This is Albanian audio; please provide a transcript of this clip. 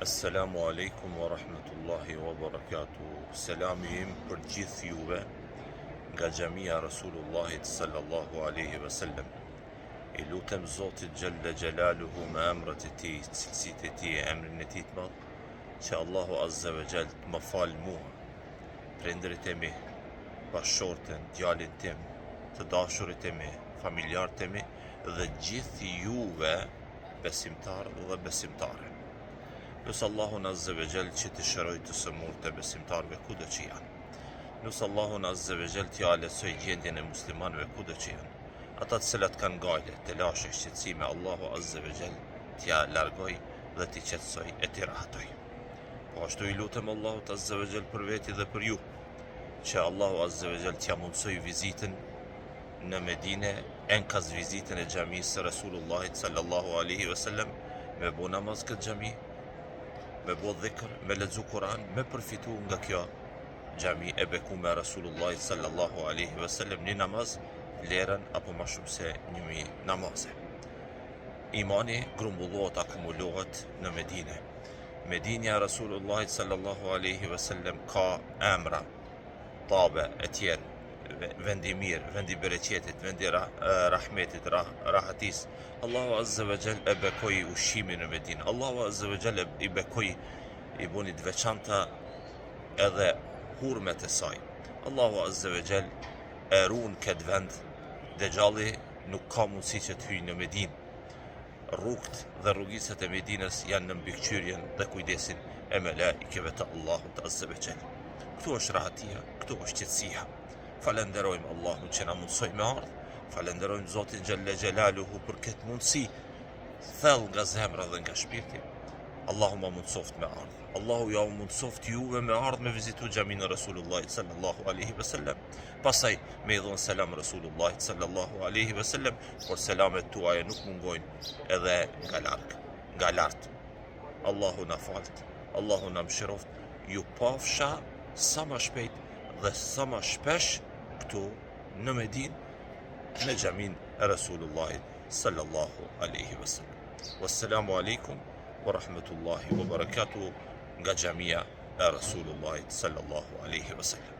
Assalamu alaikum wa rahmatullahi wa barakatuh. Selami im për gjithë juve nga xhamia Rasulullahit sallallahu alaihi wasallam. I lutem Zotit Gjelle Gjelaluhu me emrat e tij, cilësitë e tij, emrin e tij të madh, që Allahu Azza wa Jall të më falë mua, prindërit e mi, bashortën, djalin tim, të dashurit e mi, familjarët e mi dhe gjithë juve besimtar dhe besimtare. Nusë Allahun Azza wa Jall që të shëroj të sëmur të besimtarve kudo që janë. Nusë Allahun Azza wa Jall t'ja lesoj gjendjen e muslimanve kudo që janë. Ata të cilat kanë gajle, të lashe, shqetësime, Allahu Azza wa Jall t'ja largoj dhe t'i qetësoj e t'i rahatoj. Po ashtu i lutem Allahut Azza wa Jall për veti dhe për ju, që Allahu Azza wa Jall t'ja mundsoj vizitën në Medine, enkas vizitën e xhamisë së Rasulullahit sallallahu alaihi wasallam, me bo namaz këtë xhami, me bo dhikr, me lexu Kur'an, me përfitu nga kjo xhami e bekuar me Rasulullahit sallallahu alaihi wasallam, një namaz vlerën apo më shumë se 1000 namaze. Imani grumbullohet, akumulohet në Medine. Medinja Rasulullahit sallallahu alaihi wasallam ka emra, tabe e tjerë, vendi mirë, vendi bereqetit, vendi rahmetit, rahatis. Allahu Azza wa Jall e bekoi ushimin në Medinë. Allahu Azza wa Jall i bekoi, i buni të veçanta edhe hurmet e saj. Allahu Azza wa Jall e ruan këtë vend, Dejjalli nuk ka mundësi që të hyjë në Medinë. Rrugët dhe rrugisat e Medinës janë në mbikëqyrjen dhe kujdesin e melaikeve të Allahut Azza wa Jall. Këtu është rahatia, këtu është qetësia. Falenderojmë Allahun që na mundsoi me ardh, falenderojmë Zotin Gjelle Gjelaluhu për këtë mundësi thellë nga zemra dhe nga shpirti. Allahu ma mundsoft me ardh. Allahu ja mundsoft juve me ardh me vizitu xhamin e Rasulullahit sallallahu alaihi wasallam. Pastaj me i dhon selam Rasulullahit sallallahu alaihi wasallam, por selamet tuaja nuk mungojnë edhe nga lart. Allahu na falt, Allahu na mëshiroft. Ju pafsha sa më shpejt dhe sa më shpesh këtu në Medinë, në xhamin e Rasulullahit sallallahu alaihi wasallam. Wassalamu alaikum wa rahmatullahi wa barakatuh nga xhamia e Rasulullahit sallallahu alaihi wasallam.